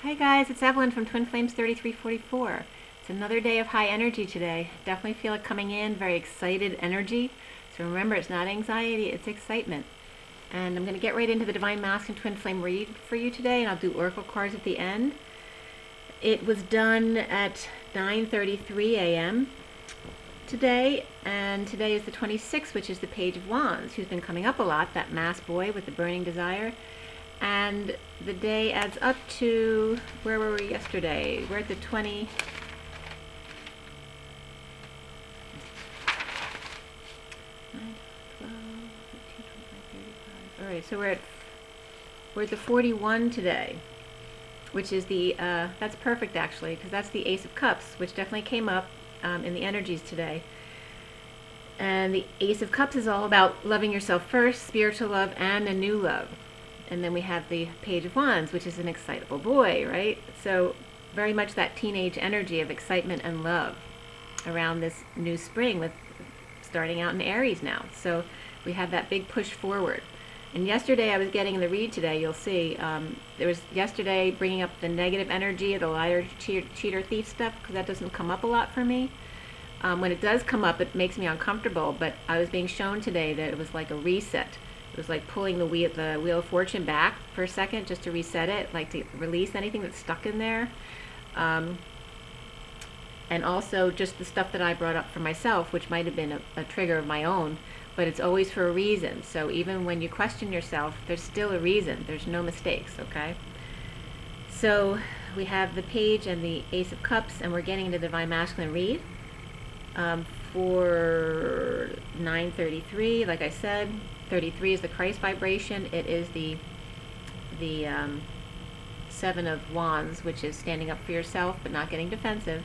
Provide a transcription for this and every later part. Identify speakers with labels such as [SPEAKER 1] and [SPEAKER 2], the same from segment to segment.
[SPEAKER 1] Hi guys, it's Evelyn from Twin Flames 3344. It's another day of high energy today. Definitely feel it coming in, very excited energy. So remember, it's not anxiety, it's excitement. And I'm going to get right into the Divine Masculine Twin Flame read for you today, and I'll do oracle cards at the end. It was done at 9:33 a.m. today, and today is the 26th, which is the Page of Wands, who's been coming up a lot, that masked boy with the burning desire. And the day adds up to, where were we yesterday? We're at the 20. All right, so we're at the 41 today, which is the, that's perfect actually, because that's the Ace of Cups, which definitely came up in the energies today. And the Ace of Cups is all about loving yourself first, spiritual love, and a new love. And then we have the Page of Wands, which is an excitable boy, right? So very much that teenage energy of excitement and love around this new spring, with starting out in Aries now. So we have that big push forward. And yesterday I was getting in the read today, you'll see, there was yesterday bringing up the negative energy of the liar, cheater, thief stuff, because that doesn't come up a lot for me. When it does come up, it makes me uncomfortable, but I was being shown today that it was like a reset. It was like pulling the wheel of fortune back for a second, just to reset it, like to release anything that's stuck in there. And also just the stuff that I brought up for myself, which might have been a trigger of my own, but it's always for a reason. So even when you question yourself, there's still a reason. There's no mistakes, okay? So we have the Page and the Ace of Cups, and we're getting into the Divine Masculine read for 9:33, like I said. 33 is the Christ vibration. It is the Seven of Wands, which is standing up for yourself but not getting defensive.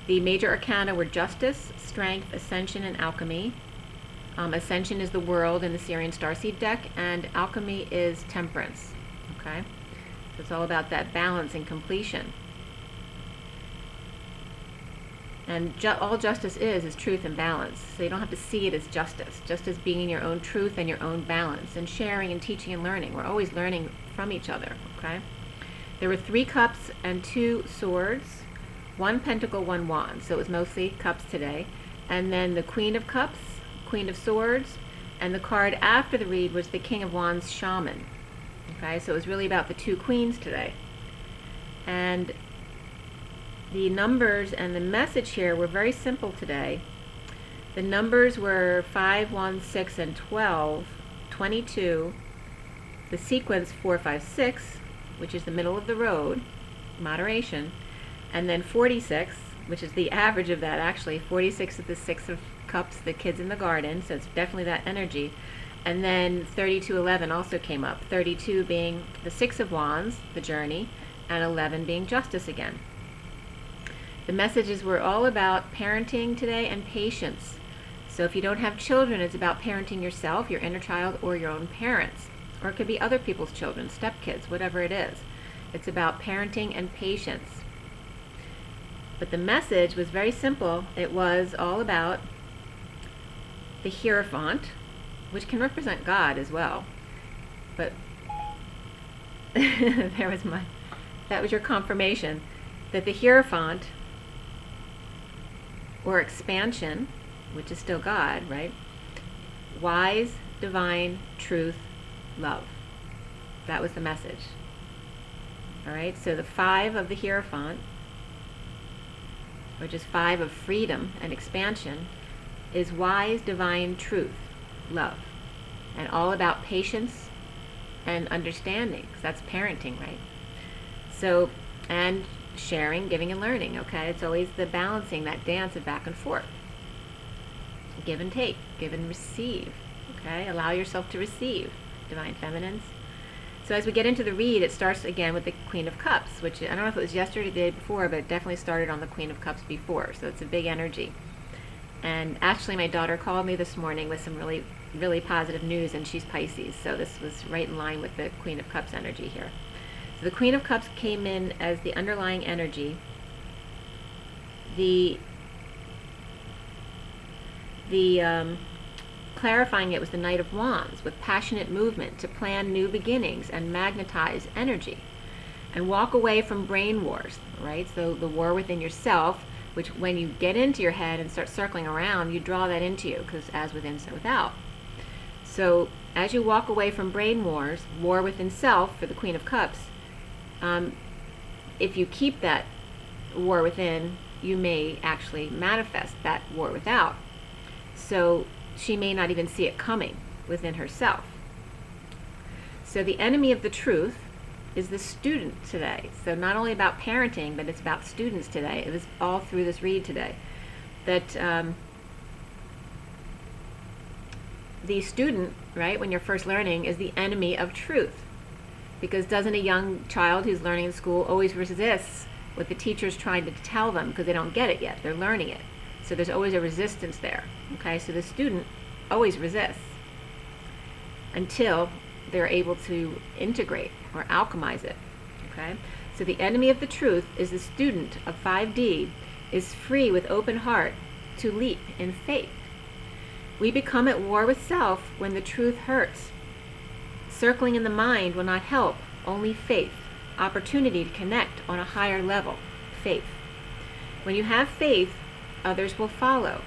[SPEAKER 1] The major arcana were Justice, Strength, Ascension, and Alchemy. Ascension is the World in the Syrian Starseed deck, and Alchemy is Temperance. Okay, so it's all about that balance and completion. And all justice is truth and balance. So you don't have to see it as justice, just as being in your own truth and your own balance, and sharing and teaching and learning. We're always learning from each other, okay? There were 3 cups and 2 swords, 1 pentacle, 1 wand. So it was mostly cups today. And then the Queen of Cups, Queen of Swords, and the card after the read was the King of Wands Shaman. Okay, so it was really about the 2 queens today. And the numbers and the message here were very simple today. The numbers were 5, 1, 6, and 12, 22. The sequence 4, 5, 6, which is the middle of the road, moderation, and then 46, which is the average of that actually. 46 is the 6 of Cups, the kids in the garden, so it's definitely that energy. And then 3211 also came up. 32 being the 6 of Wands, the journey, and 11 being justice again. The messages were all about parenting today and patience. So if you don't have children, it's about parenting yourself, your inner child, or your own parents. Or it could be other people's children, stepkids, whatever it is. It's about parenting and patience. But the message was very simple. It was all about the Hierophant, which can represent God as well. But that was your confirmation, that the Hierophant, or expansion, which is still God, right? Wise, divine, truth, love. That was the message. All right, so the 5 of the Hierophant, which is 5 of freedom and expansion, is wise, divine, truth, love. And all about patience and understanding, because that's parenting, right? So, and sharing, giving, and learning, okay? It's always the balancing, that dance of back and forth. Give and take, give and receive, okay? Allow yourself to receive, divine feminines. So as we get into the read, it starts again with the Queen of Cups, which I don't know if it was yesterday or the day before, but it definitely started on the Queen of Cups before, so it's a big energy. And actually my daughter called me this morning with some really, really positive news, and she's Pisces, so this was right in line with the Queen of Cups energy here. So the Queen of Cups came in as the underlying energy. The clarifying it was the Knight of Wands, with passionate movement to plan new beginnings and magnetize energy. and walk away from brain wars, right? So the war within yourself, which when you get into your head and start circling around, you draw that into you, because as within, so without. So as you walk away from brain wars, war within self for the Queen of Cups, if you keep that war within, you may actually manifest that war without. So she may not even see it coming within herself. So the enemy of the truth is the student today. So not only about parenting, but it's about students today. It was all through this read today. That the student, right, when you're first learning, is the enemy of truth. Because doesn't a young child who's learning in school always resists what the teacher's trying to tell them because they don't get it yet? They're learning it. So there's always a resistance there. Okay, so the student always resists until they're able to integrate or alchemize it. Okay, so the enemy of the truth is the student of 5D is free with open heart to leap in faith. We become at war with self when the truth hurts. Circling in the mind will not help, only faith, opportunity to connect on a higher level, faith. When you have faith, others will follow.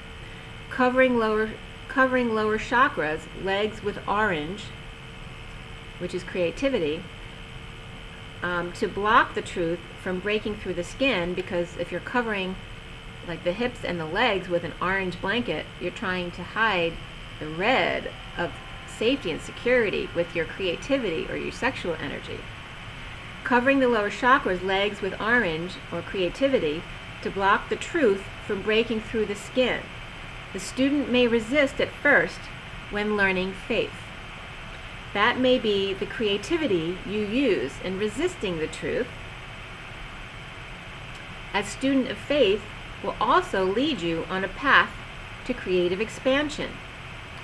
[SPEAKER 1] Covering lower chakras, legs with orange, which is creativity, to block the truth from breaking through the skin, because if you're covering like the hips and the legs with an orange blanket, you're trying to hide the red of safety and security with your creativity or your sexual energy. Covering the lower chakras, legs with orange or creativity, to block the truth from breaking through the skin. The student may resist at first when learning faith. That may be the creativity you use in resisting the truth. As student of faith will also lead you on a path to creative expansion.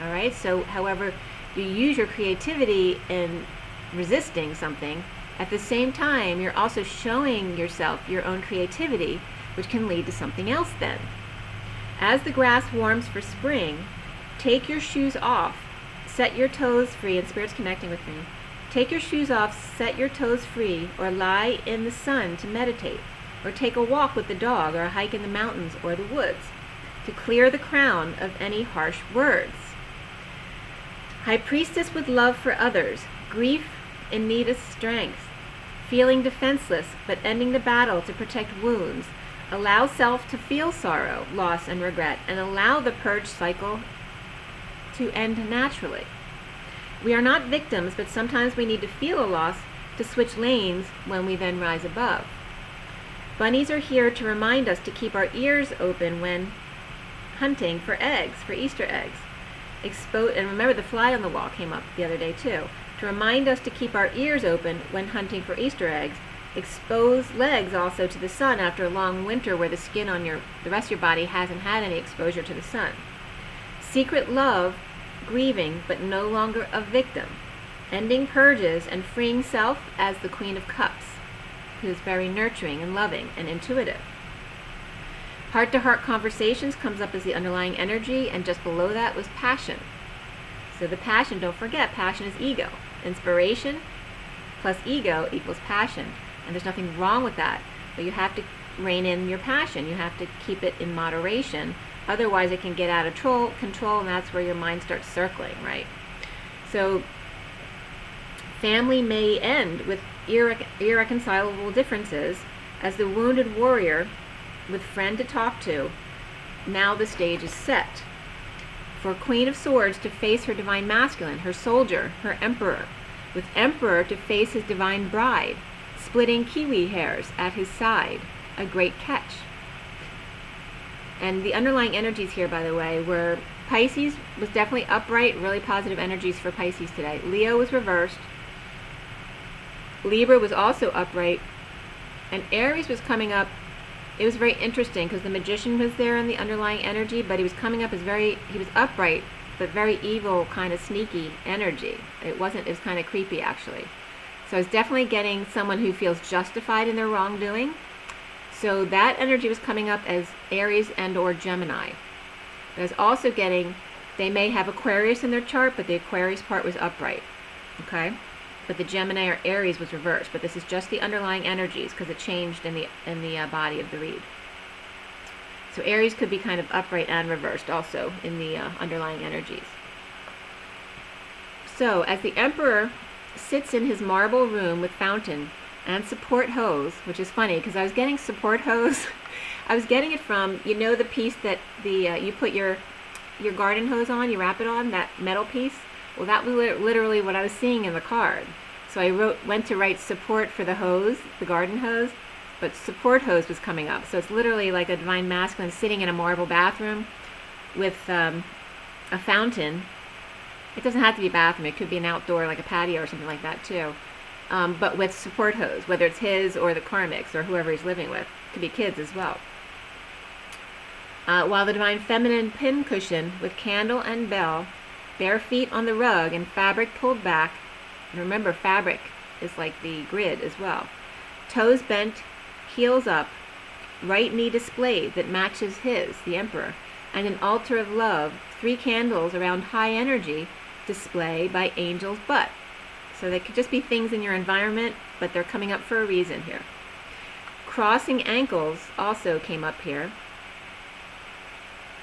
[SPEAKER 1] All right, so however you use your creativity in resisting something, at the same time you're also showing yourself your own creativity, which can lead to something else then. As the grass warms for spring, take your shoes off, set your toes free, and Spirit's connecting with me. Take your shoes off, set your toes free, or lie in the sun to meditate, or take a walk with the dog, or a hike in the mountains or the woods, to clear the crown of any harsh words. High Priestess with love for others, grief in need of strength, feeling defenseless but ending the battle to protect wounds. Allow self to feel sorrow, loss, and regret, and allow the purge cycle to end naturally. We are not victims, but sometimes we need to feel a loss to switch lanes when we then rise above. Bunnies are here to remind us to keep our ears open when hunting for eggs, for Easter eggs. And remember, the fly on the wall came up the other day too. To remind us to keep our ears open when hunting for Easter eggs. Expose legs also to the sun after a long winter where the skin on the rest of your body hasn't had any exposure to the sun. Secret love, grieving but no longer a victim. Ending purges and freeing self as the Queen of Cups, who is very nurturing and loving and intuitive. Heart-to-heart conversations comes up as the underlying energy, and just below that was passion. So the passion, don't forget, passion is ego. Inspiration plus ego equals passion. And there's nothing wrong with that, but you have to rein in your passion. You have to keep it in moderation. Otherwise it can get out of control, and that's where your mind starts circling, right? So family may end with irreconcilable differences as the wounded warrior with friend to talk to. Now the stage is set for Queen of Swords to face her divine masculine, her soldier, her emperor, with emperor to face his divine bride, splitting kiwi hairs at his side, a great catch. And the underlying energies here, by the way, were Pisces was definitely upright, really positive energies for Pisces today. Leo was reversed. Libra was also upright. And Aries was coming up. It was very interesting because the Magician was there in the underlying energy, but he was coming up as he was upright, but very evil, kind of sneaky energy. It was kind of creepy, actually. So I was definitely getting someone who feels justified in their wrongdoing. So that energy was coming up as Aries and or Gemini. But I was also getting, they may have Aquarius in their chart, but the Aquarius part was upright. Okay? but the Gemini or Aries was reversed. But this is just the underlying energies because it changed in the body of the read. So Aries could be kind of upright and reversed also in the underlying energies. So as the Emperor sits in his marble room with fountain and support hose, which is funny because I was getting support hose. I was getting it from, you know, the piece that you put your garden hose on, you wrap it on, that metal piece. Well, that was literally what I was seeing in the card. So I went to write support for the hose, the garden hose, but support hose was coming up. So it's literally like a divine masculine sitting in a marble bathroom with a fountain. It doesn't have to be a bathroom. It could be an outdoor, like a patio or something like that too. But with support hose, whether it's his or the Karmics or whoever he's living with. It could be kids as well. While the divine feminine pin cushion with candle and bell, bare feet on the rug and fabric pulled back. And remember, fabric is like the grid as well. Toes bent, heels up, right knee displayed that matches his, the Emperor, and an altar of love, 3 candles around high energy display by angel's butt. So they could just be things in your environment, but they're coming up for a reason here. Crossing ankles also came up here.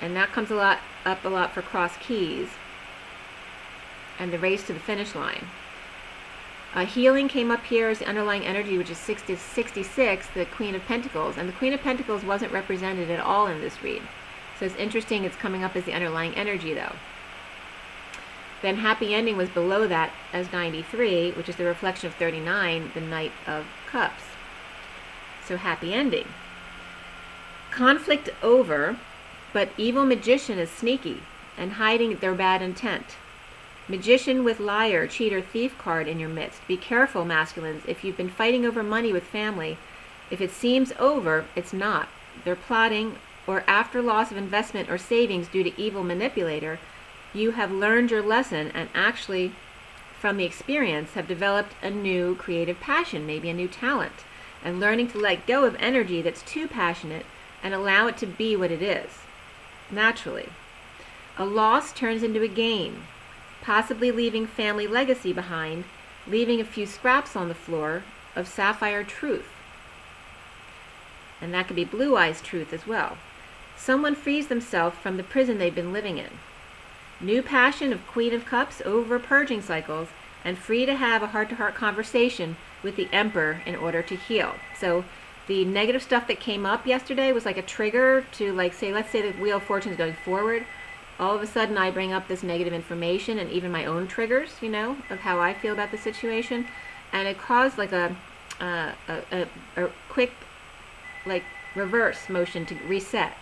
[SPEAKER 1] And that comes up a lot for cross keys and the race to the finish line. Healing came up here as the underlying energy, which is 66, the Queen of Pentacles. And the Queen of Pentacles wasn't represented at all in this read. So it's interesting it's coming up as the underlying energy, though. Then happy ending was below that as 93, which is the reflection of 39, the Knight of Cups. So happy ending. Conflict over, but evil magician is sneaky and hiding their bad intent. Magician with liar, cheater, thief card in your midst. Be careful, masculines. If you've been fighting over money with family, if it seems over, it's not. They're plotting, or after loss of investment or savings due to evil manipulator, you have learned your lesson and actually, from the experience, have developed a new creative passion, maybe a new talent, and learning to let go of energy that's too passionate and allow it to be what it is, naturally. A loss turns into a gain, possibly leaving family legacy behind, leaving a few scraps on the floor of sapphire truth. And that could be blue eyes truth as well. Someone frees themselves from the prison they've been living in. New passion of Queen of Cups over purging cycles, and free to have a heart-to-heart conversation with the Emperor in order to heal. So the negative stuff that came up yesterday was like a trigger to, like, say, let's say the Wheel of Fortune is going forward. All of a sudden I bring up this negative information and even my own triggers, you know, of how I feel about the situation. And it caused like a quick, like, reverse motion to reset,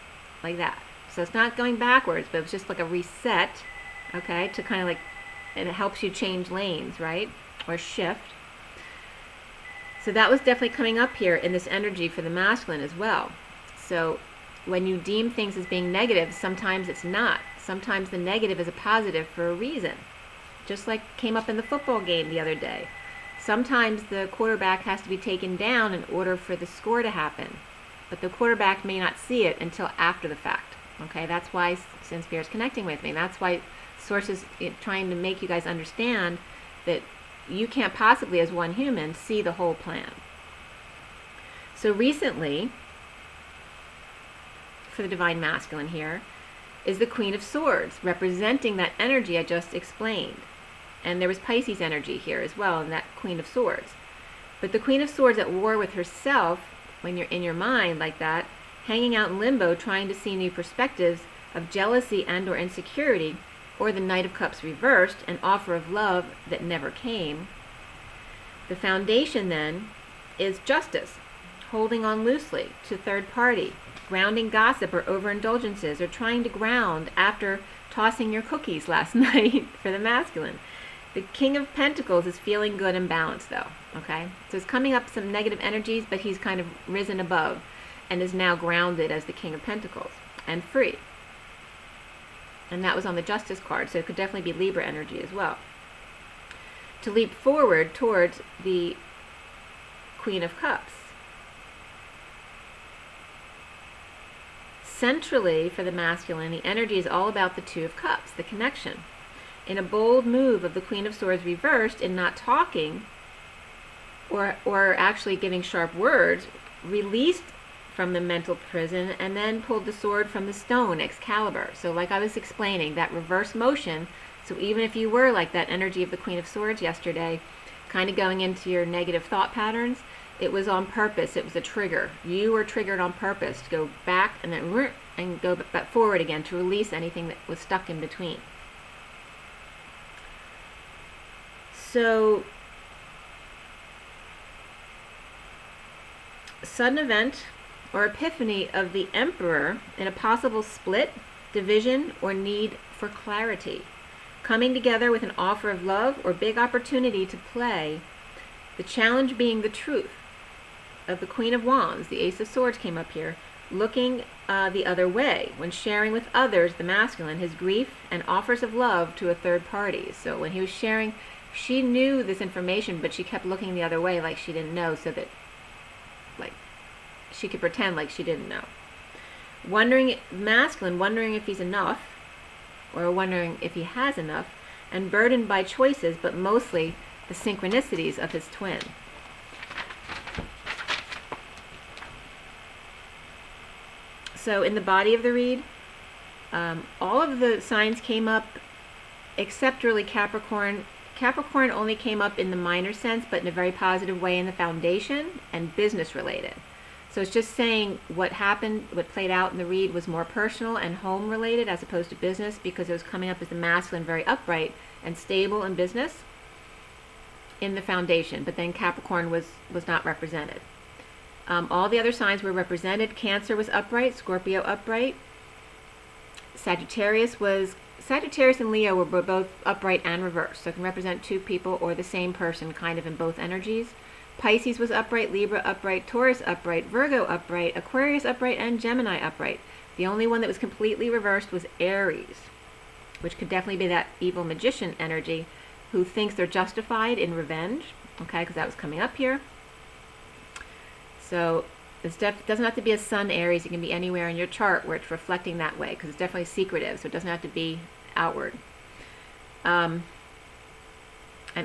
[SPEAKER 1] like that. So it's not going backwards, but it's just like a reset, okay, to kind of like, and it helps you change lanes, right, or shift. So that was definitely coming up here in this energy for the masculine as well. So when you deem things as being negative, sometimes it's not. Sometimes the negative is a positive for a reason. Just like came up in the football game the other day. Sometimes the quarterback has to be taken down in order for the score to happen. But the quarterback may not see it until after the fact. Okay, that's why Sin Spirit's connecting with me. That's why Source is trying to make you guys understand that you can't possibly, as one human, see the whole plan. So recently, for the Divine Masculine here, is the Queen of Swords, representing that energy I just explained. And there was Pisces energy here as well in that Queen of Swords. But the Queen of Swords at war with herself, when you're in your mind like that, hanging out in limbo, trying to see new perspectives of jealousy and or insecurity, or the Knight of Cups reversed, an offer of love that never came. The foundation then is justice, holding on loosely to third party, grounding gossip or overindulgences, or trying to ground after tossing your cookies last night for the masculine. The King of Pentacles is feeling good and balanced though, okay? So it's coming up some negative energies, but he's kind of risen above and is now grounded as the King of Pentacles and free. And that was on the Justice card, so it could definitely be Libra energy as well. To leap forward towards the Queen of Cups. Centrally, for the masculine, the energy is all about the Two of Cups, the connection. in a bold move of the Queen of Swords reversed in not talking or actually giving sharp words, released from the mental prison and then pulled the sword from the stone, Excalibur. So like I was explaining, that reverse motion, so even if you were like that energy of the Queen of Swords yesterday, kind of going into your negative thought patterns, it was on purpose. It was a trigger. You were triggered on purpose to go back and then go back forward again to release anything that was stuck in between. So, sudden event or epiphany of the Emperor in a possible split, division, or need for clarity. Coming together with an offer of love or big opportunity to play. The challenge being the truth of the Queen of Wands, the Ace of Swords came up here, looking the other way when sharing with others, the masculine, his grief and offers of love to a third party. So when he was sharing, she knew this information, but she kept looking the other way like she didn't know, so that like she could pretend like she didn't know. Masculine wondering if he's enough, or wondering if he has enough, and burdened by choices, but mostly the synchronicities of his twin. So in the body of the read, all of the signs came up except really Capricorn. Capricorn only came up in the minor sense, but in a very positive way in the foundation and business related. So it's just saying what happened, what played out in the read was more personal and home related as opposed to business, because it was coming up as the masculine, very upright and stable in business in the foundation. But then Capricorn was not represented. All the other signs were represented. Cancer was upright, Scorpio upright. Sagittarius and Leo were both upright and reversed. So it can represent two people or the same person kind of in both energies. Pisces was upright, Libra upright, Taurus upright, Virgo upright, Aquarius upright, and Gemini upright. The only one that was completely reversed was Aries, which could definitely be that evil magician energy who thinks they're justified in revenge, okay, because that was coming up here. So it doesn't have to be a Sun Aries. It can be anywhere in your chart where it's reflecting that way, because it's definitely secretive, so it doesn't have to be outward. And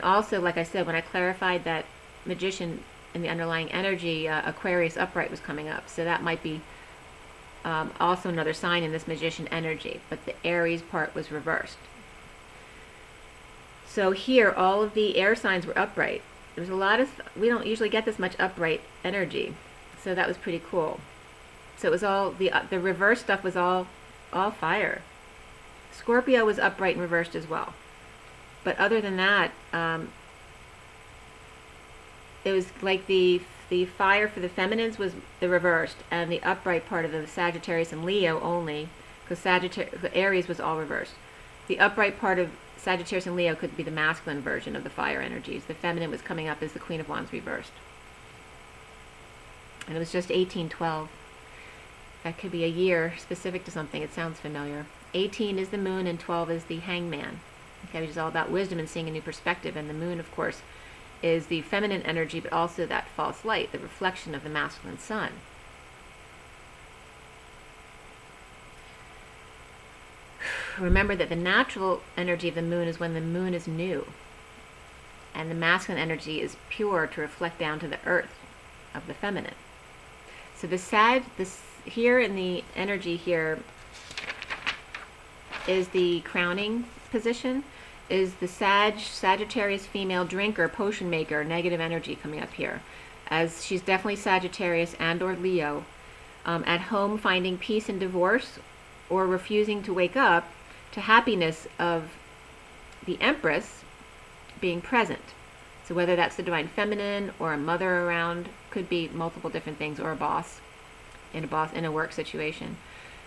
[SPEAKER 1] also, like I said, when I clarified that magician in the underlying energy, Aquarius upright was coming up, so that might be also another sign in this magician energy, but the Aries part was reversed. So here all of the air signs were upright. There's a lot of, we don't usually get this much upright energy, so that was pretty cool. So it was all, the reverse stuff was all fire. Scorpio was upright and reversed as well. But other than that, it was like the fire for the feminines was the reversed, and the upright part of the Sagittarius and Leo only, because Aries was all reversed. The upright part of Sagittarius and Leo could be the masculine version of the fire energies. The feminine was coming up as the Queen of Wands reversed. And it was just 1812. That could be a year specific to something. It sounds familiar. 18 is the moon and 12 is the hangman. Okay, which is all about wisdom and seeing a new perspective. And the moon, of course, is the feminine energy, but also that false light, the reflection of the masculine sun. Remember that the natural energy of the moon is when the moon is new, and the masculine energy is pure to reflect down to the earth of the feminine. So here in the energy here is the crowning position, is the Sagittarius female drinker, potion maker, negative energy coming up here, as she's definitely Sagittarius and or Leo, at home finding peace in divorce or refusing to wake up to happiness of the Empress being present. So whether that's the divine feminine or a mother around, could be multiple different things, or a boss in a work situation.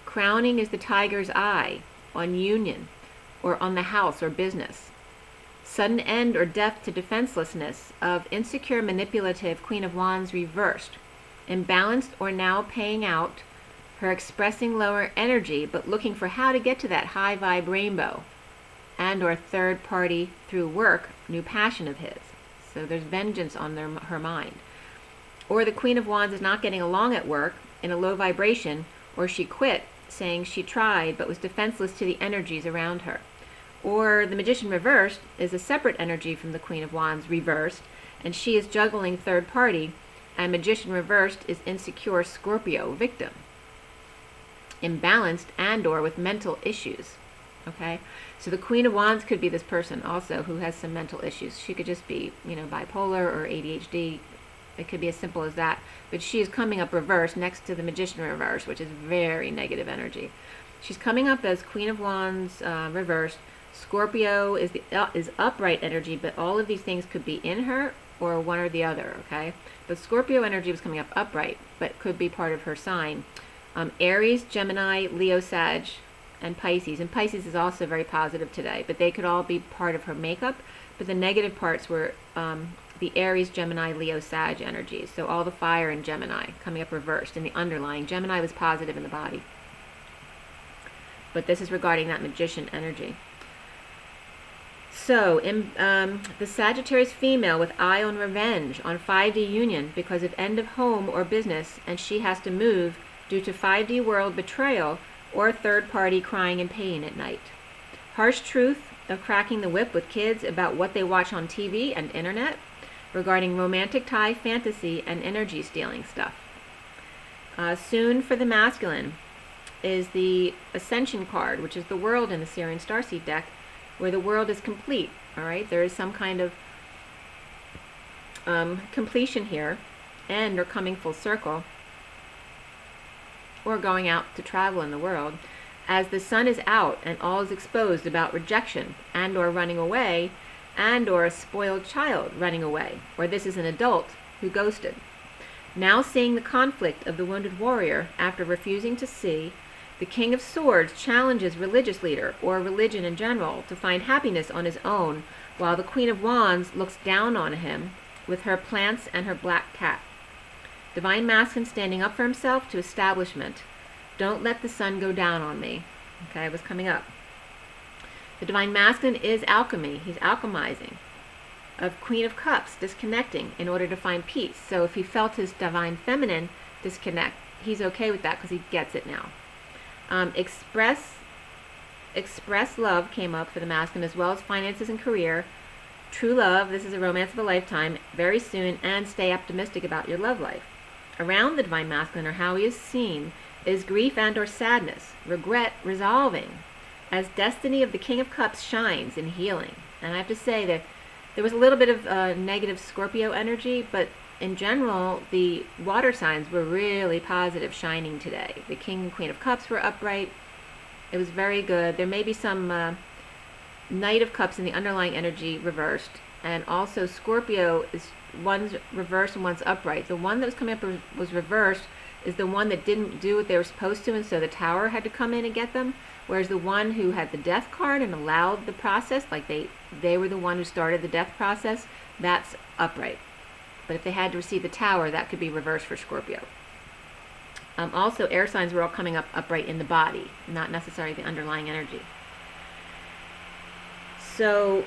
[SPEAKER 1] Crowning is the tiger's eye on union or on the house or business. Sudden end or death to defenselessness of insecure, manipulative Queen of Wands reversed. Imbalanced or now paying out, her expressing lower energy but looking for how to get to that high vibe rainbow, and or third party through work, new passion of his. So there's vengeance on her mind. Or the Queen of Wands is not getting along at work, in a low vibration, or she quit, saying she tried but was defenseless to the energies around her. Or the Magician reversed is a separate energy from the Queen of Wands reversed, and she is juggling third party, and Magician reversed is insecure Scorpio victim, imbalanced and or with mental issues. Okay, so the Queen of Wands could be this person also who has some mental issues. She could just be, bipolar or ADHD. It could be as simple as that. But she is coming up reversed next to the Magician reverse, which is very negative energy. She's coming up as Queen of Wands reversed. Scorpio is upright energy, but all of these things could be in her or one or the other, okay? But Scorpio energy was coming up upright, but could be part of her sign. Aries, Gemini, Leo, Sag, and Pisces. And Pisces is also very positive today, but they could all be part of her makeup. But the negative parts were the Aries, Gemini, Leo, Sag energies. So all the fire in Gemini coming up reversed in the underlying. Gemini was positive in the body. But this is regarding that Magician energy. So, the Sagittarius female with eye on revenge on 5D union because of end of home or business, and she has to move due to 5D world betrayal or third party crying in pain at night. Harsh truth of cracking the whip with kids about what they watch on TV and internet regarding romantic tie, fantasy, and energy stealing stuff. Soon for the masculine is the Ascension card, which is the world in the Sirian Starseed deck, where the world is complete. All right, there is some kind of completion here, and or coming full circle, or going out to travel in the world, as the sun is out and all is exposed about rejection and or running away, and or a spoiled child running away, or this is an adult who ghosted. Now seeing the conflict of the wounded warrior after refusing to see, the King of Swords challenges religious leader, or religion in general, to find happiness on his own, while the Queen of Wands looks down on him with her plants and her black cat. Divine Masculine standing up for himself to establishment. Don't let the sun go down on me. Okay, it was coming up. The Divine Masculine is alchemy. He's alchemizing. Of Queen of Cups, disconnecting in order to find peace. So if he felt his Divine Feminine disconnect, he's okay with that because he gets it now. Express love came up for the masculine, as well as finances and career. True love, this is a romance of a lifetime, very soon, and stay optimistic about your love life. Around the Divine Masculine, or how he is seen, is grief and or sadness, regret resolving, as destiny of the King of Cups shines in healing. And I have to say that there was a little bit of negative Scorpio energy, but in general, the water signs were really positive, shining today. The King and Queen of Cups were upright. It was very good. There may be some Knight of Cups in the underlying energy reversed. And also Scorpio is one's reversed and one's upright. The one that was coming up was reversed is the one that didn't do what they were supposed to, and so the tower had to come in and get them. Whereas the one who had the death card and allowed the process, like they were the one who started the death process, that's upright. But if they had to receive the tower, that could be reversed for Scorpio. Also, air signs were all coming up upright in the body, not necessarily the underlying energy. So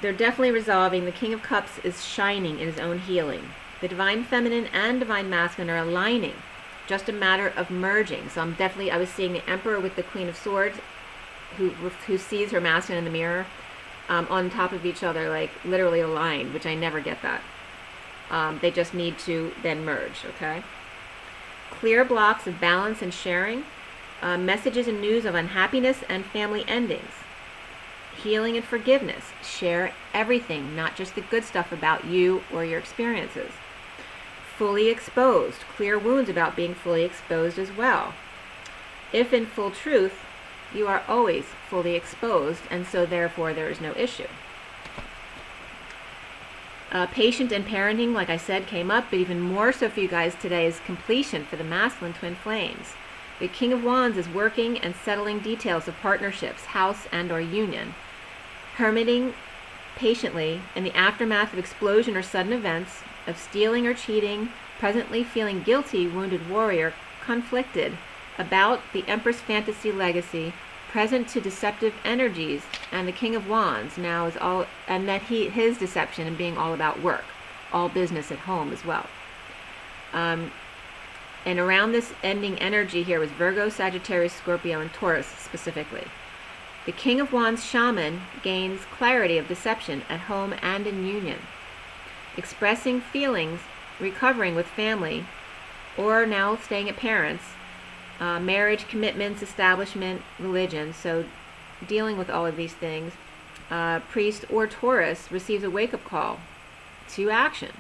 [SPEAKER 1] they're definitely resolving. The King of Cups is shining in his own healing. The Divine Feminine and Divine Masculine are aligning. Just a matter of merging. So I was seeing the Emperor with the Queen of Swords, who sees her masculine in the mirror, on top of each other, like literally aligned, which I never get that. They just need to then merge, okay? Clear blocks of balance and sharing, messages and news of unhappiness and family endings, healing and forgiveness. Share everything, not just the good stuff about you or your experiences. Fully exposed, clear wounds about being fully exposed as well. If in full truth, you are always fully exposed, and so therefore there is no issue. Patient and parenting, like I said, came up, but even more so for you guys today is completion for the masculine twin flames. The King of Wands is working and settling details of partnerships, house and or union. Hermiting patiently in the aftermath of explosion or sudden events, of stealing or cheating, presently feeling guilty, wounded warrior, conflicted about the Empress fantasy legacy, present to deceptive energies, and the King of Wands now is all, and that his deception and being all about work, all business at home as well. And around this ending energy here was Virgo, Sagittarius, Scorpio, and Taurus specifically. The King of Wands shaman gains clarity of deception at home and in union, expressing feelings, recovering with family, or now staying at parents, marriage, commitments, establishment, religion. So dealing with all of these things. Priest or Taurus receives a wake-up call to action,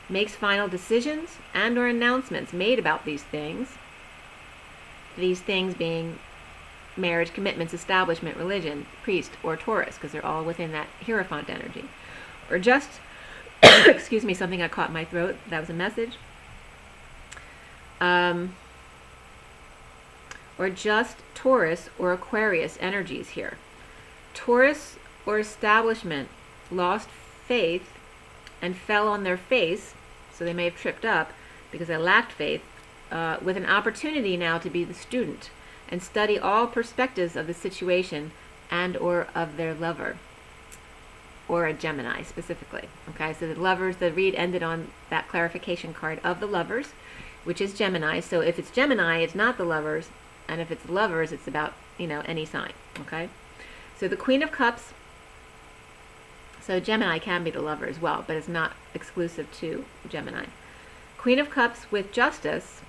[SPEAKER 1] makes final decisions and or announcements made about these things being marriage, commitments, establishment, religion, priest, or Taurus, because they're all within that Hierophant energy. Or just, excuse me, something I caught in my throat, that was a message. Or just Taurus or Aquarius energies here. Taurus or establishment lost faith and fell on their face, so they may have tripped up because they lacked faith, with an opportunity now to be the student and study all perspectives of the situation and or of their lover, or a Gemini specifically. Okay, so the lovers, the read ended on that clarification card of the lovers, which is Gemini. So if it's Gemini, it's not the lovers, and if it's lovers, it's about, any sign. Okay, so the Queen of Cups, so Gemini can be the lover as well, but it's not exclusive to Gemini. Queen of Cups with Justice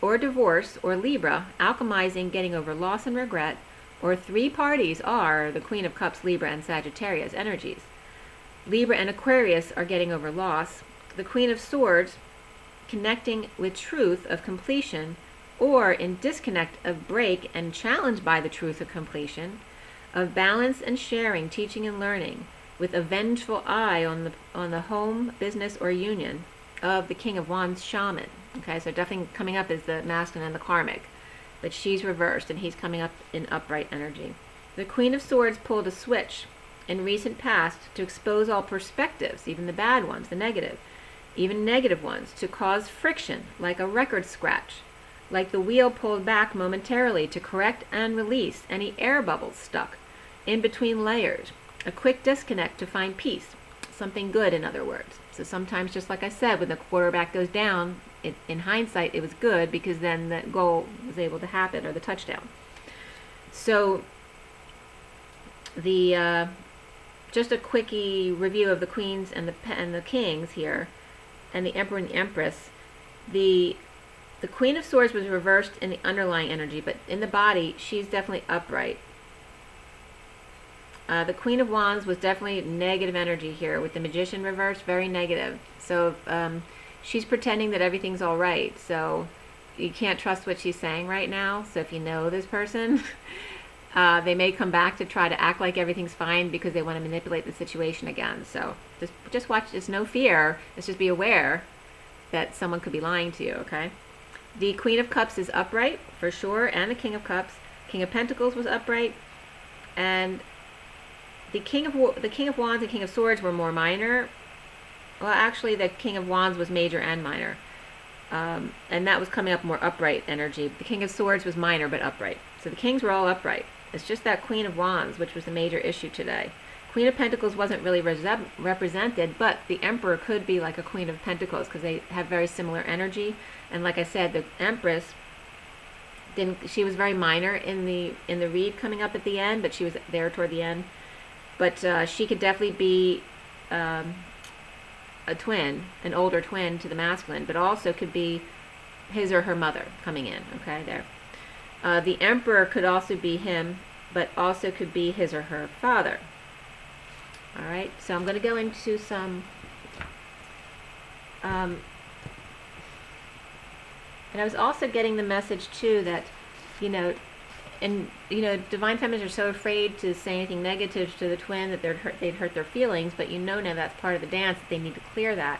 [SPEAKER 1] or divorce or Libra, alchemizing, getting over loss and regret, or three parties are the Queen of Cups, Libra, and Sagittarius energies. Libra and Aquarius are getting over loss. The Queen of Swords, connecting with truth of completion, or in disconnect of break and challenged by the truth of completion, of balance and sharing, teaching and learning, with a vengeful eye on the home, business, or union of the King of Wands shaman. Okay, so definitely coming up is the masculine and the karmic, but she's reversed and he's coming up in upright energy. The Queen of Swords pulled a switch in recent past to expose all perspectives, even the bad ones, the negative, even negative ones, to cause friction like a record scratch, like the wheel pulled back momentarily to correct and release any air bubbles stuck in between layers, a quick disconnect to find peace, something good, in other words. So sometimes, just like I said, when the quarterback goes down, in hindsight, it was good because then the goal was able to happen, or the touchdown. So the just a quickie review of the queens and the kings here, and the Emperor and the Empress. The Queen of Swords was reversed in the underlying energy, but in the body, she's definitely upright. The Queen of Wands was definitely negative energy here, with the Magician reversed, very negative. So she's pretending that everything's all right. So you can't trust what she's saying right now. So if you know this person, they may come back to try to act like everything's fine because they want to manipulate the situation again. So just watch. There's no fear. Let's just be aware that someone could be lying to you. Okay. The Queen of Cups is upright for sure, and the King of Cups. King of Pentacles was upright, and the King of Wands and King of Swords were more minor. Well, actually, the King of Wands was major and minor, and that was coming up more upright energy. The King of Swords was minor but upright. So the kings were all upright. It's just that Queen of Wands, which was the major issue today. Queen of Pentacles wasn't really represented, but the Emperor could be like a Queen of Pentacles because they have very similar energy. And like I said, the Empress she was very minor in the read coming up at the end, but she was there toward the end. But she could definitely be a twin, an older twin to the masculine, but also could be his or her mother coming in. Okay, there. The Emperor could also be him, but also could be his or her father. All right, so I'm going to go into some, and I was also getting the message too that, divine feminines are so afraid to say anything negative to the twin that they'd hurt their feelings, but now that's part of the dance, that they need to clear that.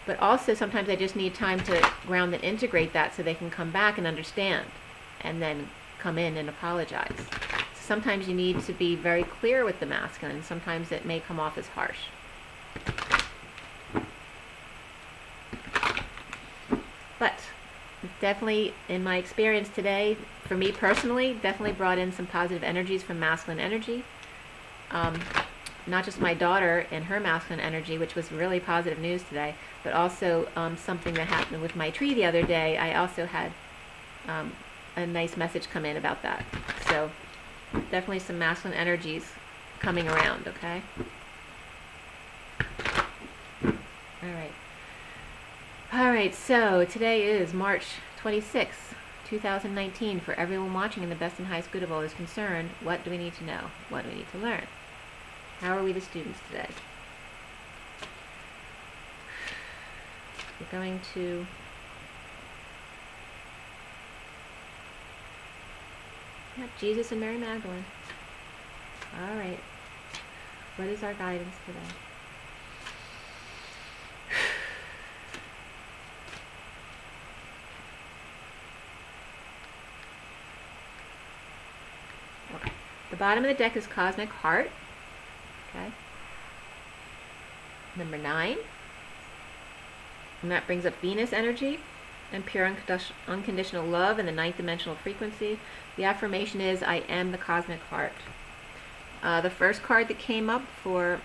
[SPEAKER 1] But also sometimes they just need time to ground and integrate that so they can come back and understand, and then come in and apologize. Sometimes you need to be very clear with the masculine. Sometimes it may come off as harsh. But it's definitely, in my experience today, for me personally, definitely brought in some positive energies from masculine energy. Not just my daughter and her masculine energy, which was really positive news today, but also something that happened with my tree the other day. I also had a nice message come in about that. So Definitely some masculine energies coming around, okay? All right, so today is March 26th, 2019. For everyone watching and the best and highest good of all is concerned, what do we need to know? What do we need to learn? How are we the students today? We're going to Jesus and Mary Magdalene. All right. What is our guidance today? Okay. The bottom of the deck is Cosmic Heart. Okay. Number 9. And that brings up Venus energy and pure unconditional love in the 9th dimensional frequency. The affirmation is, I am the Cosmic Heart. The first card that came up for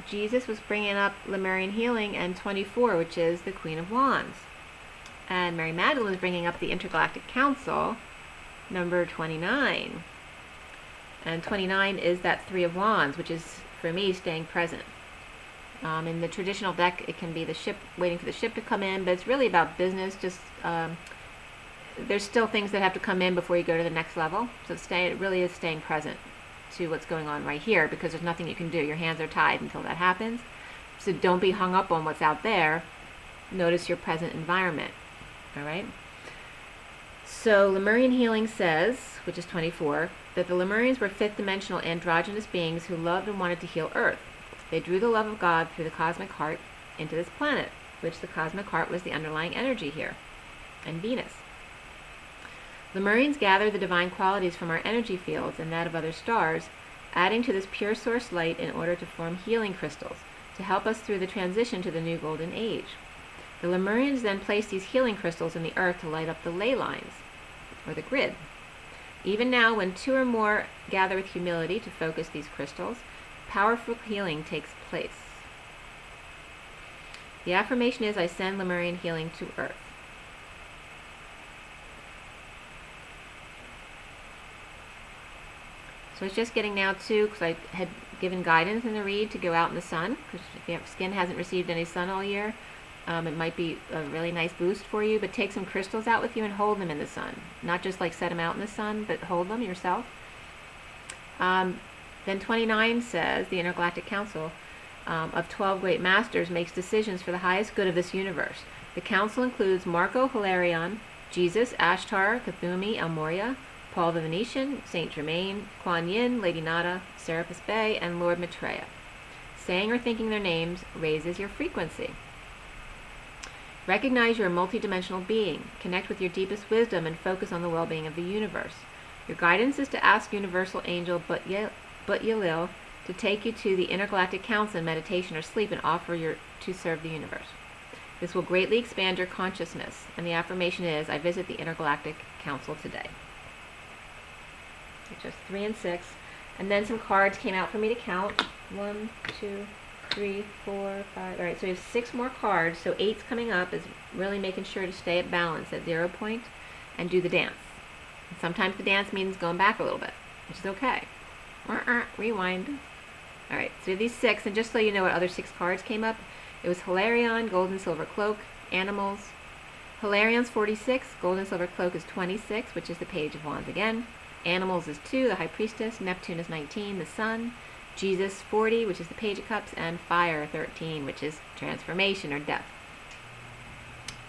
[SPEAKER 1] Jesus was bringing up Lemurian healing and 24, which is the Queen of Wands. And Mary Magdalene is bringing up the Intergalactic Council, number 29. And 29 is that 3 of Wands, which is, for me, staying present. In the traditional deck, it can be the ship, waiting for the ship to come in, but it's really about business. Just there's still things that have to come in before you go to the next level. So it really is staying present to what's going on right here, because there's nothing you can do. Your hands are tied until that happens. So don't be hung up on what's out there. Notice your present environment. All right? So Lemurian healing says, which is 24, that the Lemurians were 5th dimensional androgynous beings who loved and wanted to heal Earth. They drew the love of God through the Cosmic Heart into this planet, which the Cosmic Heart was the underlying energy here, and Venus. Lemurians gathered the divine qualities from our energy fields and that of other stars, adding to this pure source light in order to form healing crystals to help us through the transition to the new golden age. The Lemurians then placed these healing crystals in the earth to light up the ley lines, or the grid. Even now, when 2 or more gather with humility to focus these crystals, powerful healing takes place. The affirmation is, I send Lemurian healing to Earth. So it's just getting now too, because I had given guidance in the read to go out in the sun, because if your skin hasn't received any sun all year, it might be a really nice boost for you, but take some crystals out with you and hold them in the sun. Not just like set them out in the sun, but hold them yourself. Then 29 says, the Intergalactic Council of 12 Great Masters makes decisions for the highest good of this universe. The council includes Marco Hilarion, Jesus, Ashtar, Cthulhu, Elmoria, Paul the Venetian, Saint Germain, Kuan Yin, Lady Nada, Serapis Bey, and Lord Maitreya. Saying or thinking their names raises your frequency. Recognize you're a multidimensional being. Connect with your deepest wisdom and focus on the well-being of the universe. Your guidance is to ask Universal Angel But-Yalil to take you to the Intergalactic Council in meditation or sleep and offer to serve the universe. This will greatly expand your consciousness. And the affirmation is, I visit the Intergalactic Council today. Just 3 and 6. And then some cards came out for me to count. 1, 2, 3, 4, 5. All right, so we have 6 more cards. So 8's coming up is really making sure to stay at balance at 0 point and do the dance. And sometimes the dance means going back a little bit, which is okay. Rewind. All right, so we have these 6, and just so you know what other 6 cards came up, it was Hilarion, Gold and Silver Cloak, Animals. Hilarion's 46, Gold and Silver Cloak is 26, which is the Page of Wands again. Animals is 2, the High Priestess. Neptune is 19, the Sun. Jesus 40, which is the Page of Cups, and Fire 13, which is transformation or death.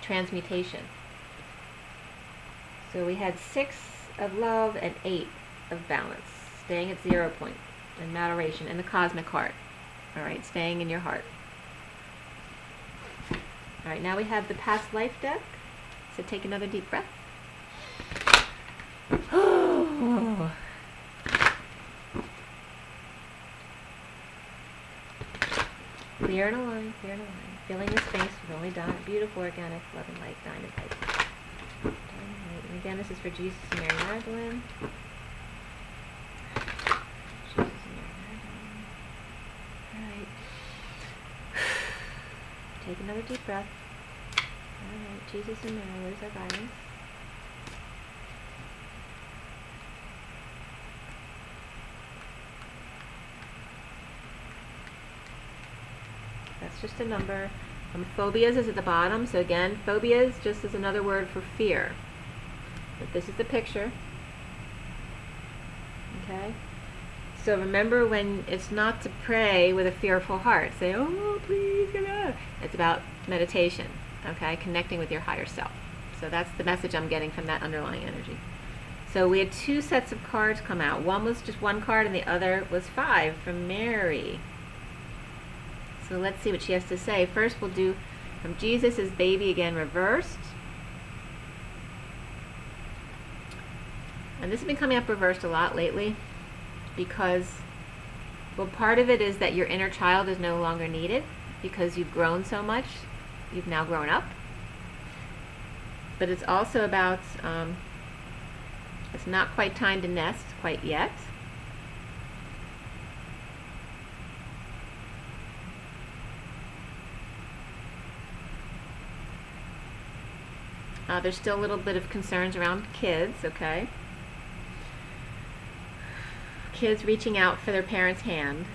[SPEAKER 1] Transmutation. So we had 6 of love and 8 of balance, staying at 0 point, and moderation, and the Cosmic Heart. All right, staying in your heart. All right, now we have the Past Life deck. So take another deep breath. Clear and align, clear and align. Filling the space with only beautiful, organic, love and light, diamond light. Diamond light. And again, this is for Jesus and Mary Magdalene. Jesus and Mary Magdalene. Alright. Take another deep breath. Alright, Jesus and Mary, where's our guidance? That's just a number. Phobias is at the bottom, so again, phobias just is another word for fear. But this is the picture. Okay? So remember, when it's not to pray with a fearful heart, say, oh, please, get out. It's about meditation, okay? Connecting with your higher self. So that's the message I'm getting from that underlying energy. So we had 2 sets of cards come out. One was just 1 card and the other was 5 from Mary. So let's see what she has to say. First we'll do from Jesus is baby again reversed. And this has been coming up reversed a lot lately because, well, part of it is that your inner child is no longer needed because you've grown so much. You've now grown up. But it's also about, it's not quite time to nest quite yet. There's still a little bit of concerns around kids, okay? Kids reaching out for their parents' hand.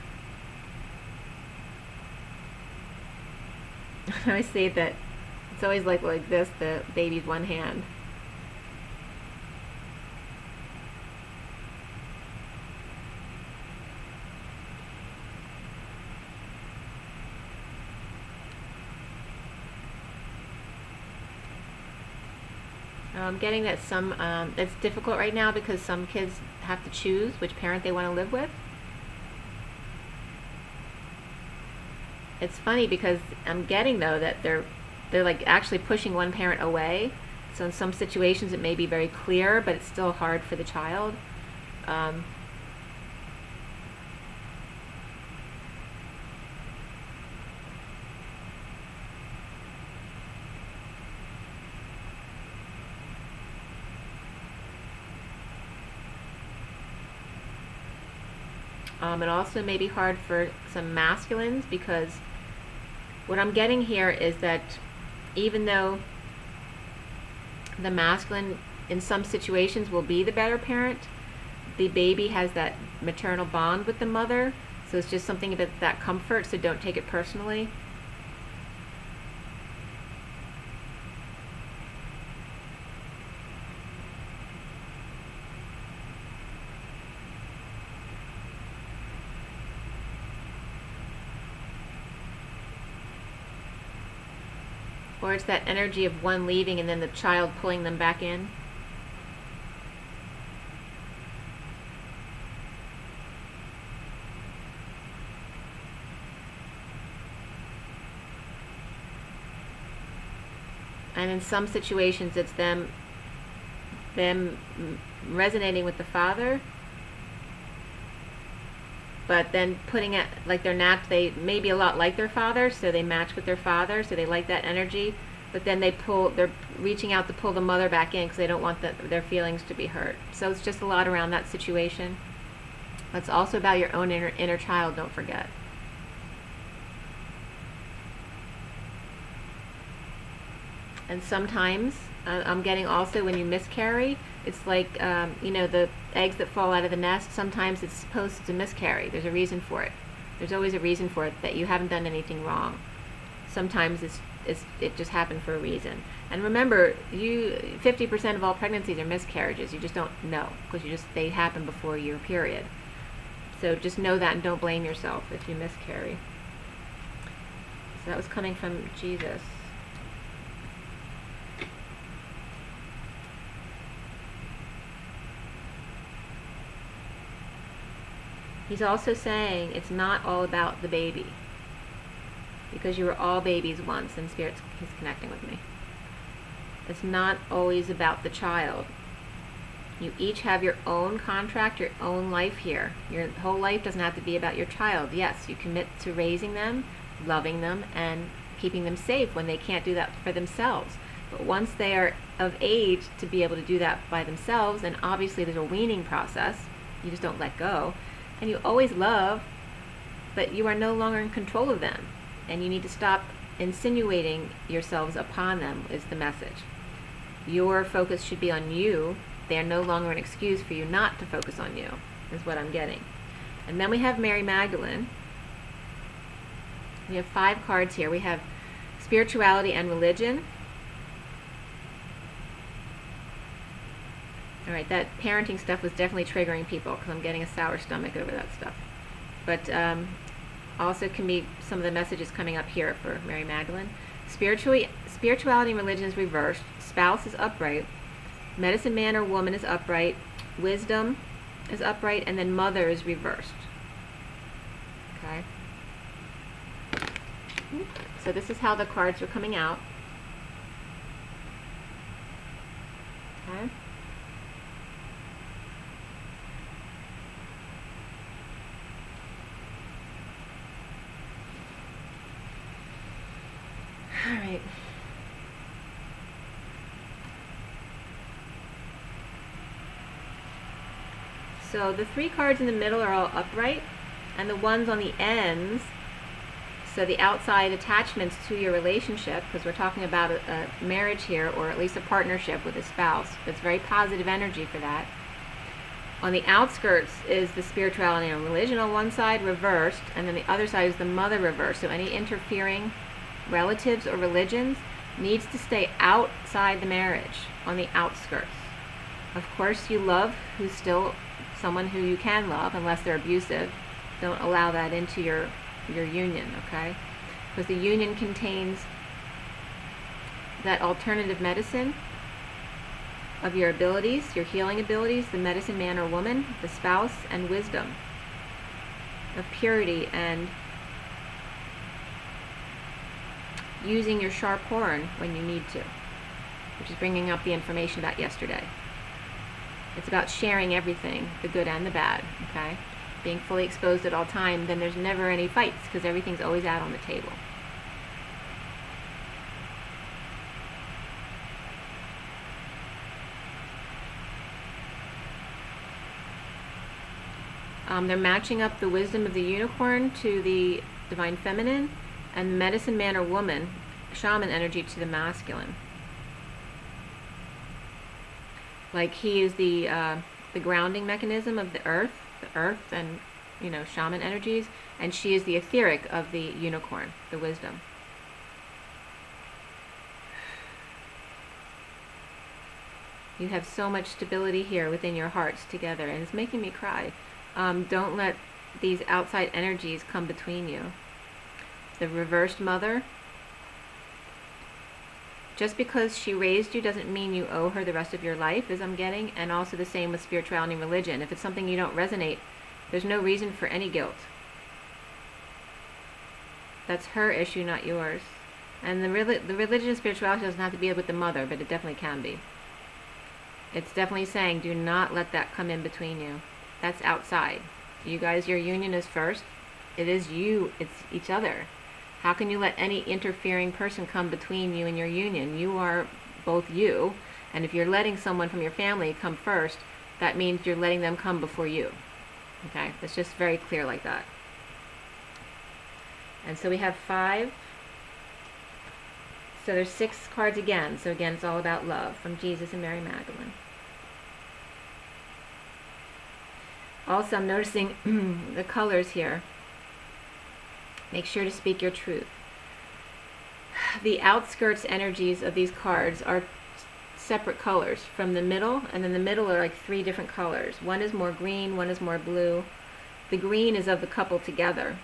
[SPEAKER 1] I always say that it's always like this, the baby's one hand. I'm getting that some, it's difficult right now because some kids have to choose which parent they want to live with. It's funny because I'm getting, though, that they're like actually pushing one parent away. So in some situations it may be very clear, but it's still hard for the child. It also may be hard for some masculines because what I'm getting here is that even though the masculine in some situations will be the better parent, the baby has that maternal bond with the mother, so it's just something about that comfort, so don't take it personally. Or it's that energy of one leaving and then the child pulling them back in. And in some situations it's them resonating with the father, but then putting it like they may be a lot like their father, so they match with their father, so they like that energy, but then they're reaching out to pull the mother back in because they don't want their feelings to be hurt. So it's just a lot around that situation. It's also about your own inner child, don't forget. And sometimes I'm getting also when you miscarry, it's like, you know, the eggs that fall out of the nest, sometimes it's supposed to miscarry. There's a reason for it. There's always a reason for it, that you haven't done anything wrong. Sometimes it just happened for a reason. And remember, 50% of all pregnancies are miscarriages. You just don't know because they happen before your period. So just know that and don't blame yourself if you miscarry. So that was coming from Jesus. He's also saying it's not all about the baby, because you were all babies once, and Spirit is connecting with me. It's not always about the child. You each have your own contract, your own life here. Your whole life doesn't have to be about your child. Yes, you commit to raising them, loving them, and keeping them safe when they can't do that for themselves. But once they are of age to be able to do that by themselves, and obviously there's a weaning process, you just don't let go. And you always love, but you are no longer in control of them. And you need to stop insinuating yourselves upon them is the message. Your focus should be on you. They are no longer an excuse for you not to focus on you, is what I'm getting. And then we have Mary Magdalene. We have 5 cards here. We have spirituality and religion. All right, that parenting stuff was definitely triggering people because I'm getting a sour stomach over that stuff. But also can be some of the messages coming up here for Mary Magdalene. Spirituality and religion is reversed. Spouse is upright. Medicine man or woman is upright. Wisdom is upright. And then mother is reversed. Okay. So this is how the cards are coming out. Okay. All right. So the 3 cards in the middle are all upright, and the ones on the ends, so the outside attachments to your relationship, because we're talking about a marriage here, or at least a partnership with a spouse. It's very positive energy for that. On the outskirts is the spirituality and religion on one side, reversed, and then the other side is the mother reversed. So any interfering relatives or religions needs to stay outside the marriage, on the outskirts. Of course, you love who's still someone who you can love, unless they're abusive. Don't allow that into your union, okay? Because the union contains that alternative medicine of your abilities, your healing abilities, the medicine man or woman, the spouse, and wisdom of purity and using your sharp horn when you need to, which is bringing up the information about yesterday. It's about sharing everything, the good and the bad, okay? Being fully exposed at all times, then there's never any fights because everything's always out on the table. They're matching up the wisdom of the unicorn to the divine feminine, and medicine man or woman, shaman energy, to the masculine. Like he is the grounding mechanism of the earth and, you know, shaman energies, and she is the etheric of the unicorn, the wisdom. You have so much stability here within your hearts together, and it's making me cry. Don't let these outside energies come between you. The reversed mother, just because she raised you doesn't mean you owe her the rest of your life, as I'm getting, and also the same with spirituality and religion. If it's something you don't resonate, there's no reason for any guilt. That's her issue, not yours. And the religion and spirituality doesn't have to be with the mother, but it definitely can be. It's definitely saying, do not let that come in between you. That's outside. You guys, your union is first. It is you, it's each other. How can you let any interfering person come between you and your union? You are both you, and if you're letting someone from your family come first, that means you're letting them come before you. Okay, it's just very clear like that. And so we have 5. So there's 6 cards again. So again, it's all about love from Jesus and Mary Magdalene. Also, I'm noticing the colors here. Make sure to speak your truth. The outskirts energies of these cards are separate colors from the middle, and then the middle are like 3 different colors. One is more green, one is more blue. The green is of the couple together.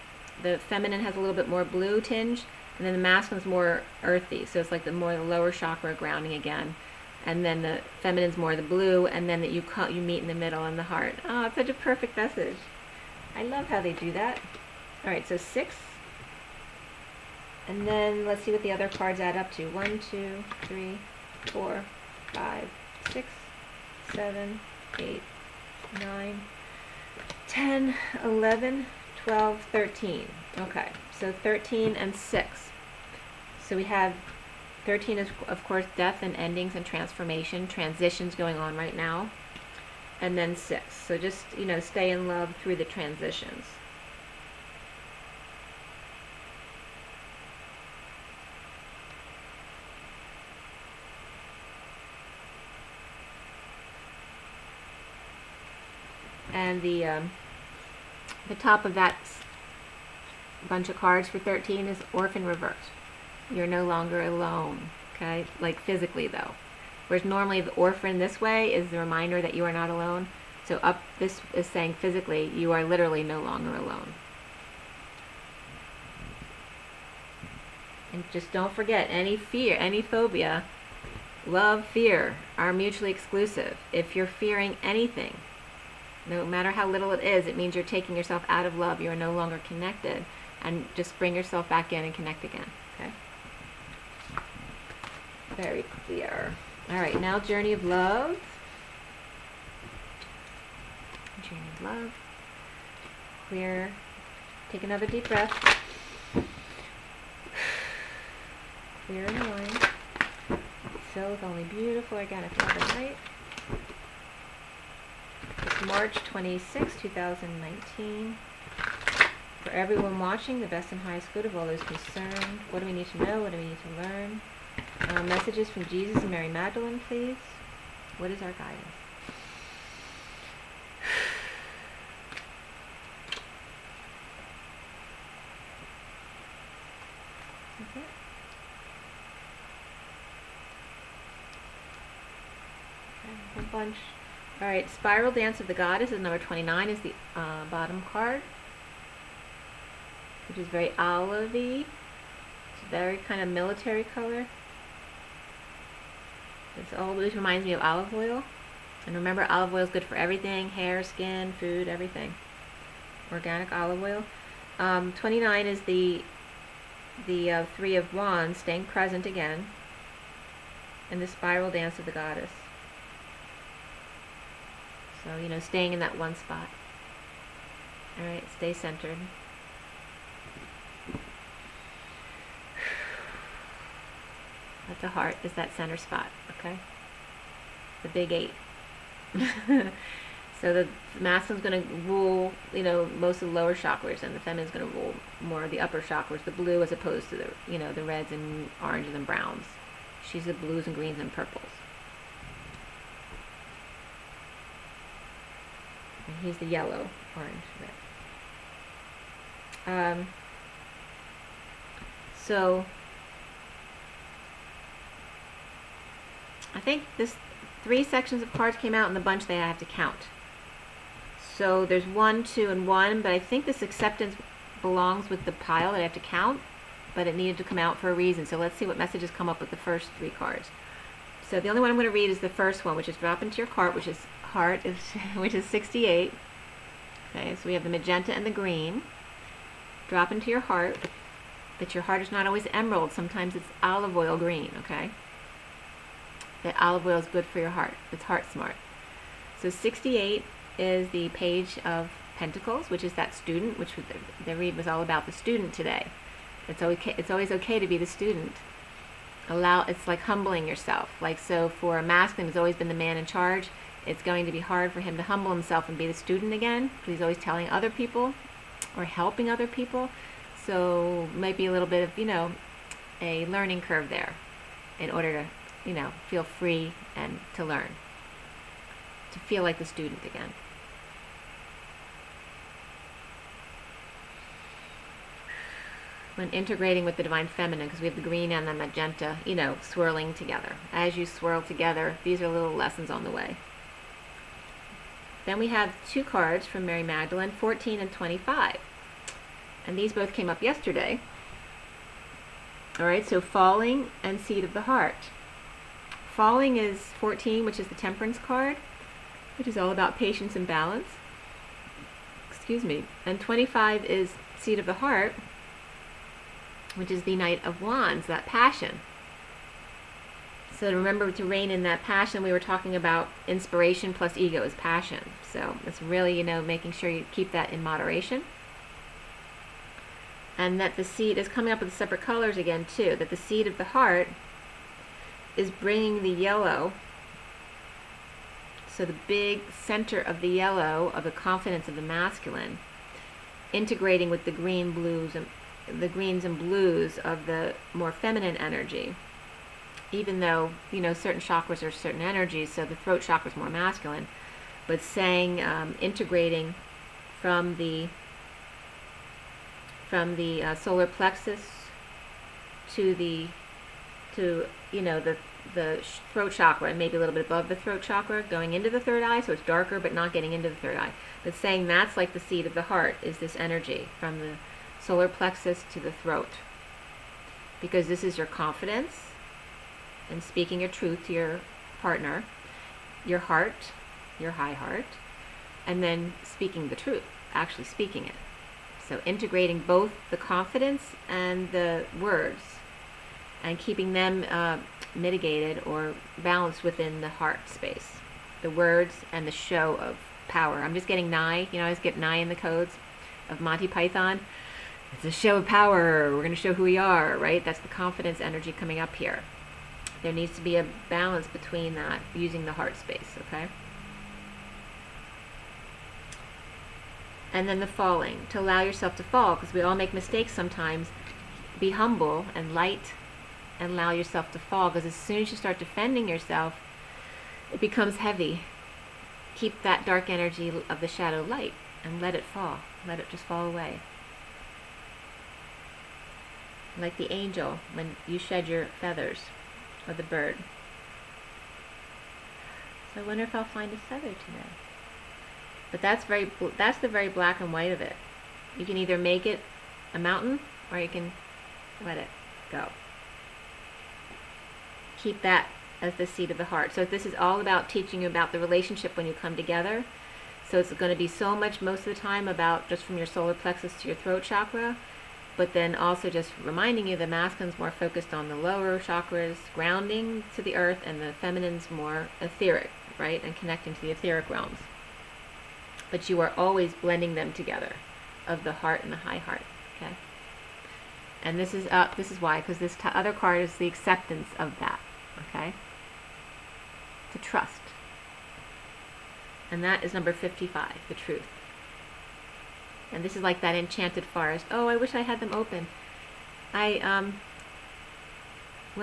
[SPEAKER 1] The feminine has a little bit more blue tinge, and then the masculine's more earthy, so it's like the lower chakra grounding again. And then the feminine's more the blue, and then that you meet in the middle in the heart. Oh, it's such a perfect message. I love how they do that. All right, so 6. And then let's see what the other cards add up to. 1, 2, 3, 4, 5, 6, 7, 8, 9, 10, 11, 12, 13. Okay, so 13 and 6. So we have 13 is, of course, death and endings and transformation, transitions going on right now. And then 6. So just, you know, stay in love through the transitions. And the top of that bunch of cards for 13 is orphan reverse. You're no longer alone, okay? Like physically though. Whereas normally the orphan this way is the reminder that you are not alone. So up this is saying physically you are literally no longer alone. And just don't forget, any fear, any phobia, love, fear are mutually exclusive. If you're fearing anything, no matter how little it is, it means you're taking yourself out of love. You are no longer connected. And just bring yourself back in and connect again. Okay? Very clear. All right, now Journey of Love. Journey of Love. Clear. Take another deep breath. Clear and align. Fill with only beautiful organic love and light. It's March 26, 2019. For everyone watching, the best and highest good of all those concerned. What do we need to know? What do we need to learn? Messages from Jesus and Mary Magdalene, please. What is our guidance? Okay. A whole bunch. All right, Spiral Dance of the Goddess is number 29, is the bottom card, which is very olivey. It's very kind of military color. This always reminds me of olive oil. And remember, olive oil is good for everything: hair, skin, food, everything. Organic olive oil. 29 is the Three of Wands, staying present again, and the Spiral Dance of the Goddess. So, you know, staying in that one spot. All right, stay centered. At the heart is that center spot, okay? The big 8. So the masculine's going to rule, you know, most of the lower chakras, and the feminine's going to rule more of the upper chakras, the blue as opposed to the, you know, the reds and oranges and browns. She's the blues and greens and purples. And he's the yellow, orange, red. So I think this 3 sections of cards came out in the bunch that I have to count. So there's 1, 2, and 1, but I think this acceptance belongs with the pile that I have to count, but it needed to come out for a reason. So let's see what messages come up with the first 3 cards. So the only one I'm going to read is the first one, which is drop into your heart, which is 68. Okay, so we have the magenta and the green. Drop into your heart, but your heart is not always emerald. Sometimes it's olive oil green, okay? That olive oil is good for your heart. It's heart smart. So 68 is the Page of Pentacles, which is that student, which the read was all about the student today. It's always okay to be the student. It's like humbling yourself. Like, so for a masculine who's always been the man in charge, it's going to be hard for him to humble himself and be the student again, because he's always telling other people or helping other people. So might be a little bit of, you know, a learning curve there in order to, you know, feel free and to learn, to feel like the student again. When integrating with the Divine Feminine, because we have the green and the magenta, you know, swirling together. As you swirl together, these are little lessons on the way. Then we have 2 cards from Mary Magdalene, 14 and 25. And these both came up yesterday. All right, so Falling and Seed of the Heart. Falling is 14, which is the Temperance card, which is all about patience and balance. Excuse me. And 25 is Seed of the Heart, which is the Knight of Wands, that passion. So to remember to rein in that passion, we were talking about inspiration plus ego is passion. So it's really, you know, making sure you keep that in moderation. And that the seed is coming up with separate colors again too, that the seed of the heart is bringing the yellow, so the big center of the yellow of the confidence of the masculine, integrating with the green, blues, and the greens and blues of the more feminine energy. Even though, you know, certain chakras are certain energies, so the throat chakra is more masculine, But it's saying integrating from the solar plexus to the throat chakra, and maybe a little bit above the throat chakra, going into the third eye, so it's darker but not getting into the third eye. But saying that's like the seat of the heart, is this energy from the solar plexus to the throat. Because this is your confidence and speaking your truth to your partner, your heart, your high heart, and then speaking the truth, actually speaking it. So integrating both the confidence and the words and keeping them mitigated or balanced within the heart space. The words and the show of power. I'm just getting Nye. You know, I always get Nye in the codes of Monty Python. It's a show of power. We're going to show who we are, right? That's the confidence energy coming up here. There needs to be a balance between that, using the heart space, okay? And then the falling, to allow yourself to fall, because we all make mistakes sometimes. Be humble and light and allow yourself to fall, because as soon as you start defending yourself, it becomes heavy. Keep that dark energy of the shadow light and let it fall. Let it just fall away. Like the angel when you shed your feathers, or the bird. So I wonder if I'll find a feather today. But that's the very black and white of it. You can either make it a mountain or you can let it go. Keep that as the seat of the heart. So this is all about teaching you about the relationship when you come together. So it's going to be so much most of the time about just from your solar plexus to your throat chakra, but then also just reminding you the masculine's more focused on the lower chakras, grounding to the earth, and the feminine's more etheric, right, and connecting to the etheric realms. But you are always blending them together, of the heart and the high heart, okay? And this is why, because this other card is the acceptance of that, okay? To trust. And that is number 55, the truth. And this is like that enchanted forest. Oh, I wish I had them open. When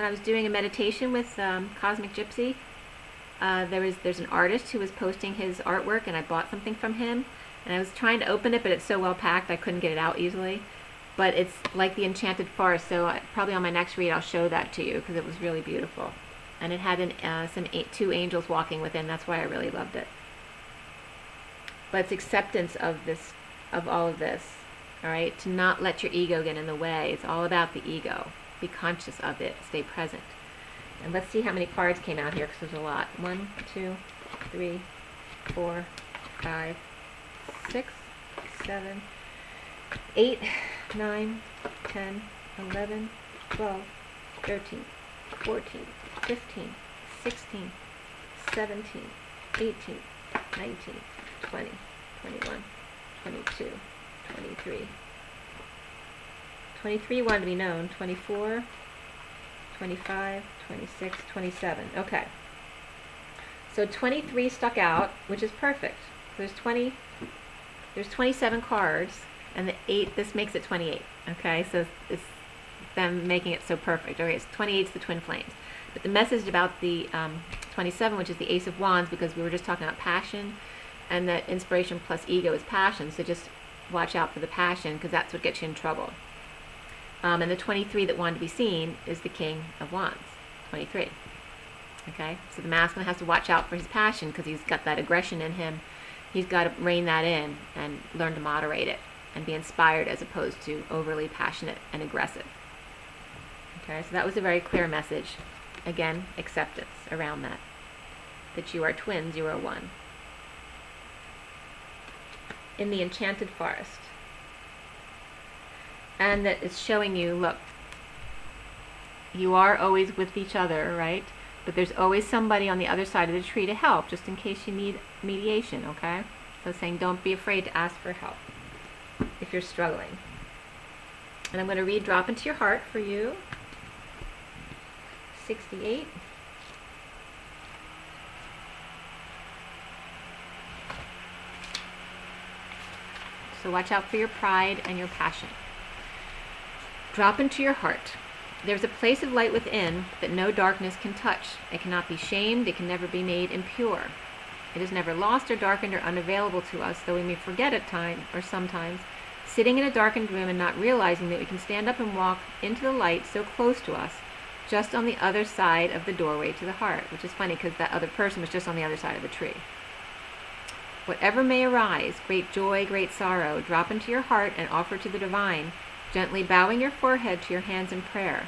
[SPEAKER 1] I was doing a meditation with Cosmic Gypsy, there's an artist who was posting his artwork, and I bought something from him, and I was trying to open it, but it's so well packed I couldn't get it out easily. But it's like the enchanted forest, so probably on my next read I'll show that to you, because it was really beautiful. And it had two angels walking within. That's why I really loved it. But it's acceptance of this, of all of this, all right? To not let your ego get in the way. It's all about the ego. Be conscious of it. Stay present. And let's see how many cards came out here, because there's a lot. 1, 2, 3, 4, 5, 6, 7, 8, 9, 10, 11, 12, 13, 14, 15, 16, 17, 18, 19, 20, 21, 22, 23. 23 wanted to be known. 24, 25, 26, 27. Okay. So 23 stuck out, which is perfect. There's 27 cards, and the 8, this makes it 28. Okay, so it's them making it so perfect. Okay, it's 28 is the twin flames. But the message about the 27, which is the Ace of Wands, because we were just talking about passion, and that inspiration plus ego is passion, so just watch out for the passion, because that's what gets you in trouble. And the 23 that wanted to be seen is the King of Wands, 23. Okay, so the masculine has to watch out for his passion, because he's got that aggression in him. He's got to rein that in and learn to moderate it and be inspired as opposed to overly passionate and aggressive. Okay, so that was a very clear message. Again, acceptance around that. That you are twins, you are one. In the enchanted forest. And that it's showing you, look, you are always with each other, right? But there's always somebody on the other side of the tree to help, just in case you need mediation, okay? So saying don't be afraid to ask for help if you're struggling. And I'm going to read Drop Into Your Heart for you. 68. So watch out for your pride and your passion. Drop into your heart. There's a place of light within that no darkness can touch. It cannot be shamed. It can never be made impure. It is never lost or darkened or unavailable to us, though we may forget at times or sometimes, sitting in a darkened room and not realizing that we can stand up and walk into the light so close to us, just on the other side of the doorway to the heart, which is funny because that other person was just on the other side of the tree. Whatever may arise, great joy, great sorrow, drop into your heart and offer to the divine, gently bowing your forehead to your hands in prayer.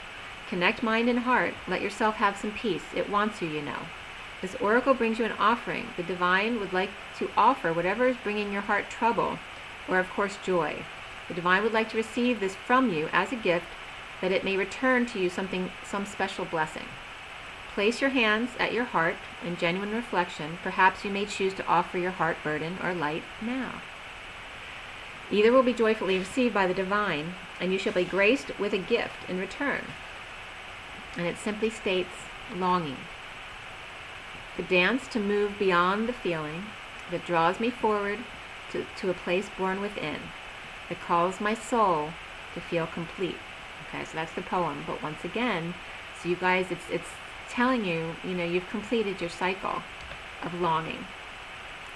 [SPEAKER 1] Connect mind and heart. Let yourself have some peace. It wants you, you know. This oracle brings you an offering. The divine would like to offer whatever is bringing your heart trouble, or of course joy. The divine would like to receive this from you as a gift, that it may return to you some special blessing. Place your hands at your heart in genuine reflection. Perhaps you may choose to offer your heart burden or light now. Either will be joyfully received by the divine, and you shall be graced with a gift in return. And it simply states longing. The dance to move beyond the feeling that draws me forward to a place born within, that calls my soul to feel complete. Okay, so that's the poem. But once again, so you guys, it's telling you, you know, you've completed your cycle of longing.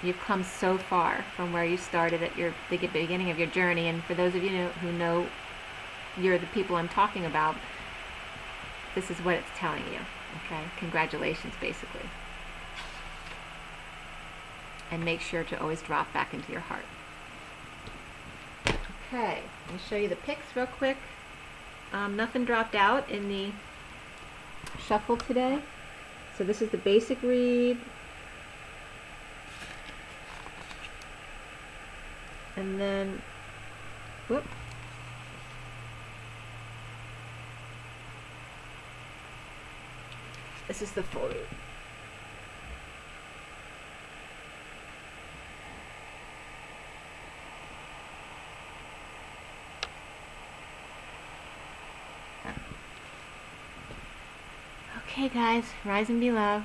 [SPEAKER 1] You've come so far from where you started at the beginning of your journey. And for those of you who know you're the people I'm talking about, this is what it's telling you. Okay, congratulations, basically. And make sure to always drop back into your heart. Okay, let me show you the picks real quick. Nothing dropped out in the shuffle today. So this is the basic read. And then, whoop. This is the full read. Okay guys, rise and be love.